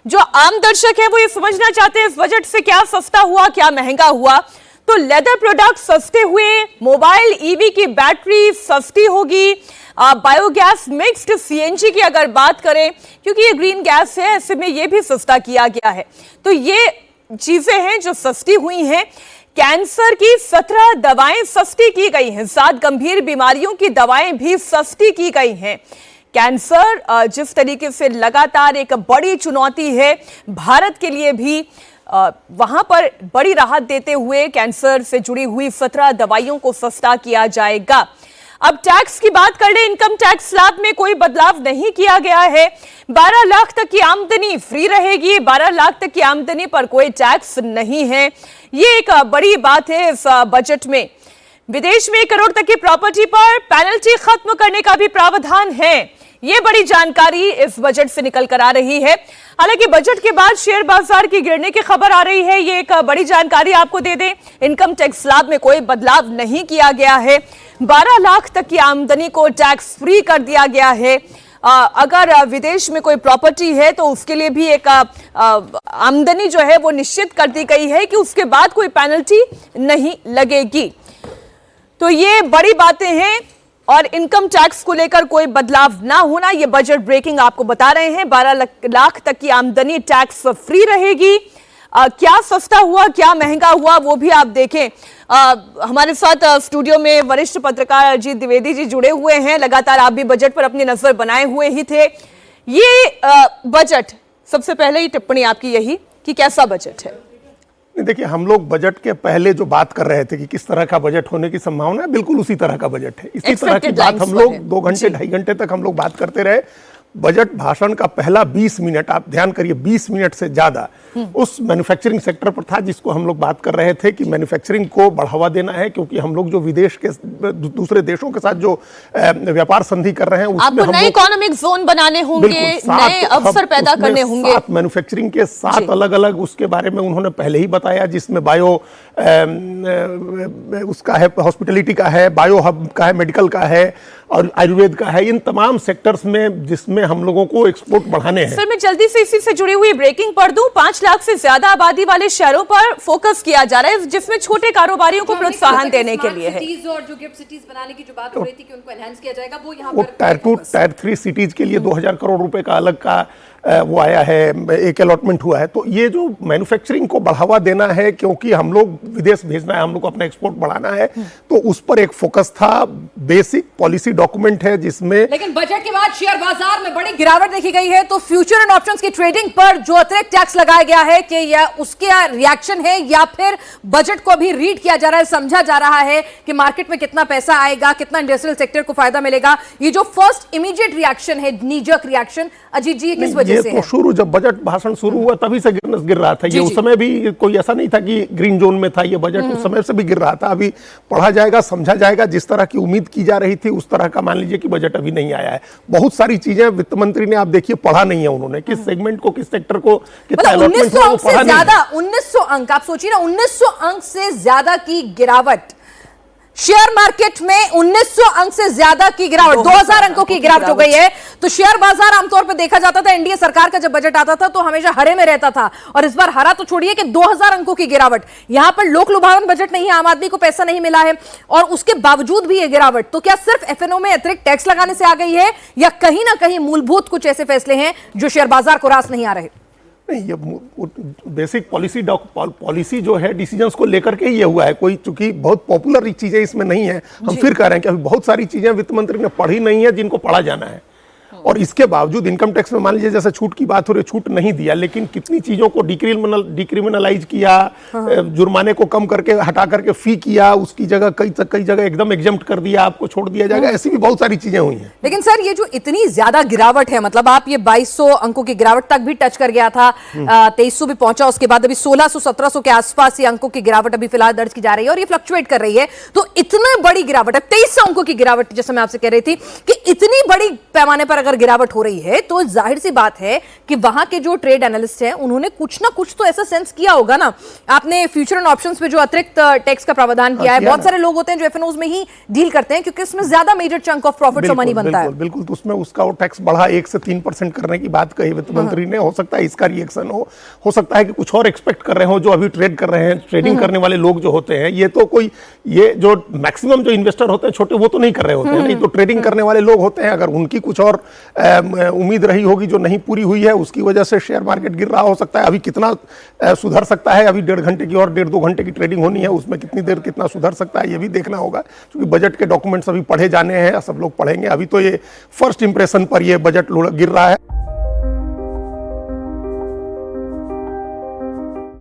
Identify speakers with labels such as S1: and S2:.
S1: जो आम दर्शक है वो ये समझना चाहते हैं इस बजट से क्या सस्ता हुआ, क्या महंगा हुआ। तो लेदर प्रोडक्ट सस्ते हुए, मोबाइल ईवी की बैटरी सस्ती होगी, बायोगैस मिक्स्ड सीएनजी की अगर बात करें, क्योंकि ये ग्रीन गैस है, ऐसे में ये भी सस्ता किया गया है। तो ये चीजें हैं जो सस्ती हुई हैं। कैंसर की 17 दवाएं सस्ती की गई हैं, 7 गंभीर बीमारियों की दवाएं भी सस्ती की गई हैं। कैंसर जिस तरीके से लगातार एक बड़ी चुनौती है भारत के लिए भी, वहां पर बड़ी राहत देते हुए कैंसर से जुड़ी हुई 17 दवाइयों को सस्ता किया जाएगा। अब टैक्स की बात कर ले, इनकम टैक्स स्लैब में कोई बदलाव नहीं किया गया है। 12 लाख तक की आमदनी फ्री रहेगी, 12 लाख तक की आमदनी पर कोई टैक्स नहीं है। ये एक बड़ी बात है इस बजट में। विदेश में 1 करोड़ तक की प्रॉपर्टी पर पेनल्टी खत्म करने का भी प्रावधान है। ये बड़ी जानकारी इस बजट से निकल कर आ रही है। हालांकि बजट के बाद शेयर बाजार की गिरने की खबर आ रही है, ये एक बड़ी जानकारी आपको दे दें। इनकम टैक्स स्लैब में कोई बदलाव नहीं किया गया है। 12 लाख तक की आमदनी को टैक्स फ्री कर दिया गया है। अगर विदेश में कोई प्रॉपर्टी है तो उसके लिए भी एक आमदनी जो है वो निश्चित कर दी गई है कि उसके बाद कोई पेनल्टी नहीं लगेगी। तो ये बड़ी बातें हैं और इनकम टैक्स को लेकर कोई बदलाव ना होना, ये बजट ब्रेकिंग आपको बता रहे हैं। 12 लाख तक की आमदनी टैक्स फ्री रहेगी। क्या सस्ता हुआ, क्या महंगा हुआ, वो भी आप देखें। हमारे साथ स्टूडियो में वरिष्ठ पत्रकार अजीत द्विवेदी जी जुड़े हुए हैं। लगातार आप भी बजट पर अपनी नजर बनाए हुए ही थे। ये बजट, सबसे पहले ही टिप्पणी आपकी यही कि कैसा बजट है?
S2: देखिए, हम लोग बजट के पहले जो बात कर रहे थे कि किस तरह का बजट होने की संभावना है, बिल्कुल उसी तरह का बजट है। इसी तरह की बात हम लोग 2 घंटे 2.5 घंटे तक हम लोग बात करते रहे। बजट भाषण का पहला 20 मिनट, आप ध्यान करिए, 20 मिनट से ज्यादा उस मैन्युफैक्चरिंग सेक्टर पर था जिसको हम लोग बात कर रहे थे कि मैन्युफैक्चरिंग को बढ़ावा देना है, क्योंकि हम लोग जो विदेश के दूसरे देशों के साथ जो व्यापार संधि कर रहे हैं उसमें हम
S1: नए इकोनॉमिक जोन बनाने होंगे, नए अवसर पैदा करने होंगे।
S2: 7 मैन्युफैक्चरिंग के 7 अलग अलग उसके बारे में उन्होंने पहले ही बताया, जिसमें बायो उसका है, हॉस्पिटलिटी का है, बायो हब का है, मेडिकल का है और आयुर्वेद का है। इन तमाम सेक्टर्स में जिसमें हम लोगों को एक्सपोर्ट बढ़ाने हैं।
S1: सर, मैं जल्दी से इसी से जुड़ी हुई ब्रेकिंग पढ़ दूं। 5 लाख से ज्यादा आबादी वाले शहरों पर फोकस किया जा रहा है, जिसमें छोटे कारोबारियों को प्रोत्साहन देने के लिए है।
S3: और जो गिफ्ट सिटीज बनाने की जो बात हो रही थी कि उनको एनहांस किया जाएगा, वो यहाँ पर
S2: टायर 2 टायर 3 सिटीज के लिए 2000 करोड़ रुपए का अलग का वो आया है, एक अलॉटमेंट हुआ है। तो ये जो मैन्युफैक्चरिंग को बढ़ावा देना है, क्योंकि हम लोग विदेश भेजना है, हम लोग को अपना एक्सपोर्ट बढ़ाना है, तो उस पर एक फोकस था। बेसिक पॉलिसी डॉक्यूमेंट है जिसमें,
S3: लेकिन बजट के बाद शेयर बाजार में बड़ी गिरावट देखी गई है। तो फ्यूचर एंड ऑप्शंस की ट्रेडिंग पर जो अतिरिक्त टैक्स लगाया गया है, कि यह उसका रिएक्शन है या फिर बजट को अभी रीड किया जा रहा है, समझा जा रहा है कि मार्केट में कितना पैसा आएगा, कितना इंडस्ट्रियल सेक्टर को फायदा मिलेगा? ये जो फर्स्ट इमीडिएट रिएक्शन है, नीजक रिएक्शन, अजीत जी, किस वजह से
S2: तो शुरू जब बजट भाषण शुरू हुआ तभी से गिर रहा था। ये उस समय भी कोई ऐसा नहीं था कि ग्रीन जोन में था ये बजट, उस समय से भी गिर रहा था। अभी पढ़ा जाएगा, समझा जाएगा। जिस तरह की उम्मीद की जा रही थी उस तरह का मान लीजिए कि बजट अभी नहीं आया है। बहुत सारी चीजें वित्त मंत्री ने, आप देखिए, पढ़ा नहीं है उन्होंने, किस सेगमेंट को, किस सेक्टर को कितना अलॉटमेंट हो, वो पढ़ा नहीं है।
S3: 1900 अंक, आप सोचिए ना, 1900 अंक से ज्यादा की गिरावट शेयर मार्केट में, 1900 अंक से ज्यादा की गिरावट, 2000 अंकों की गिरावट हो गई है। तो शेयर बाजार आमतौर पर देखा जाता था, एनडीए सरकार का जब बजट आता था तो हमेशा हरे में रहता था, और इस बार हरा तो छोड़िए कि 2000 अंकों की गिरावट। यहां पर लोक लुभावन बजट नहीं है, आम आदमी को पैसा नहीं मिला है और उसके बावजूद भी ये गिरावट। तो क्या सिर्फ एफएनओ में अतिरिक्त टैक्स लगाने से आ गई है, या कहीं ना कहीं मूलभूत कुछ ऐसे फैसले हैं जो शेयर बाजार को रास नहीं आ रहे?
S2: नहीं, ये बेसिक पॉलिसी जो है, डिसीजंस को लेकर के ये हुआ है। कोई चूंकि बहुत पॉपुलर चीजें इसमें नहीं है, हम फिर कह रहे हैं कि अभी बहुत सारी चीजें वित्त मंत्री ने पढ़ी नहीं है जिनको पढ़ा जाना है। और इसके बावजूद इनकम टैक्स में मान लीजिए जैसे छूट की बात हो रही है, छूट नहीं दिया, लेकिन कितनी चीजों को डिक्रिमिनलाइज किया, जुर्माने को कम करके हटा करके फी किया, उसकी जगह कई जगह एकदम एग्जम्प्ट कर दिया, आपको छोड़ दिया जाएगा। ऐसी भी बहुत सारी चीजें हुई हैं।
S3: लेकिन सर, ये जो इतनी ज्यादा गिरावट है, मतलब आप ये 2200 अंकों की गिरावट तक भी टच कर गया था, 2300 भी पहुंचा, उसके बाद अभी 1600-1700 के आसपास ये अंकों की गिरावट अभी फिलहाल दर्ज की जा रही है और ये फ्लक्चुएट कर रही है। तो इतनी बड़ी गिरावट है, 2300 अंकों की गिरावट, जैसे मैं आपसे कह रही थी कि इतनी बड़ी पैमाने पर अगर अगर गिरावट हो रही है तो जाहिर सी बात है कि वहां के जो ट्रेड एनालिस्ट हैं उन्होंने कुछ ना कुछ तो ऐसा सेंस किया होगा ना। आपने फ्यूचर एंड ऑप्शंस पे जो अतिरिक्त टैक्स का प्रावधान किया है, बहुत सारे लोग होते हैं जो एफएनओज में ही डील करते हैं क्योंकि इसमें ज्यादा मेजर चंक ऑफ प्रॉफिट और मनी बनता है।
S2: बिल्कुल, तो उसमें उसका वो टैक्स बढ़ा 1 से 3% करने की बात कही वित्त मंत्री ने। हो सकता है इसका रिएक्शन हो सकता है कि कुछ और एक्सपेक्ट कर रहे हो जो अभी ट्रेड कर रहे हैं, ट्रेडिंग करने वाले लोग जो होते हैं। ये तो कोई ये जो मैक्सिमम जो इन्वेस्टर होते हैं छोटे, वो तो नहीं कर रहे होते हैं, नहीं तो ट्रेडिंग करने वाले लोग होते हैं। अगर उनकी कुछ और उम्मीद रही होगी जो नहीं पूरी हुई है, उसकी वजह से शेयर मार्केट गिर रहा हो सकता है। अभी कितना सुधर सकता है, अभी 1.5 घंटे की और 1.5-2 घंटे की ट्रेडिंग होनी है, उसमें कितनी देर कितना सुधर सकता है ये भी देखना होगा, क्योंकि बजट के डॉक्यूमेंट्स अभी पढ़े जाने हैं, सब लोग पढ़ेंगे। अभी तो ये फर्स्ट इंप्रेशन पर ये बजट गिर रहा है।